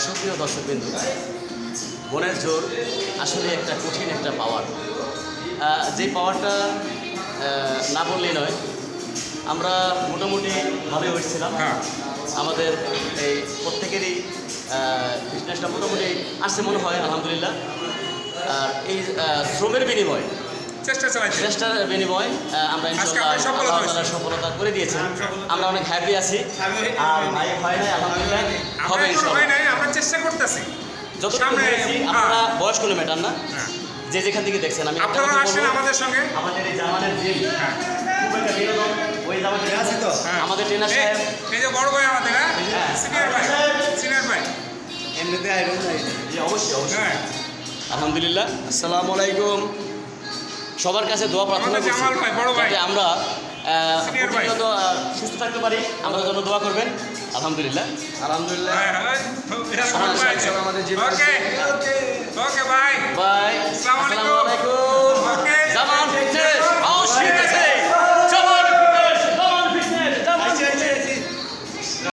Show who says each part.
Speaker 1: সুপ্রিয় দর্শকবিন্দু, মনের জোর আসলে একটা কঠিন একটা পাওয়ার। যে পাওয়ারটা না বললেই নয়। আমরা মোটামুটি ভালোই হয়েছিলাম। আমাদের এই প্রত্যেকেরই ফিটনেসটা মোটামুটি আসছে মনে হয়, আলহামদুলিল্লাহ। আর এই শ্রমের বিনিময়, চেষ্টার বিনিময় আমরা ইনশাআল্লাহ সফলতা করে দিয়েছি। আমরা অনেক হ্যাপি আছি। আর ভাই হয় নাই, আলহামদুলিল্লাহ হবে ইনশাআল্লাহ।
Speaker 2: আমরা চেষ্টা করতেছি
Speaker 1: যতটুকু পেরেছি। আপনারা বয়স কোনো ম্যাটার না, যে যেখান থেকে দেখছেন। আমি
Speaker 2: আপনারা আসেন আমাদের সঙ্গে।
Speaker 1: আমাদের এই জামানের জিম খুব একটা বিনোদন। ওই জামানের আছে তো আমাদের ট্রেনার সাহেব,
Speaker 2: এই যে বড় ভাই আমাদের, সিনিয়র ভাই
Speaker 1: এমনিতে আইবেন না? জি অবশ্যই অবশ্যই। আলহামদুলিল্লাহ। আসসালামু আলাইকুম। সবার কাছে দোয়া প্রার্থনা করছি যাতে আমরা প্রতিনিয়ত সুস্থ থাকতে পারি। আমাদের জন্য দোয়া করবেন। আলহামদুলিল্লাহ আলহামদুলিল্লাহ।
Speaker 2: আমাদের জীবন। Okay bye.
Speaker 1: আসসালামু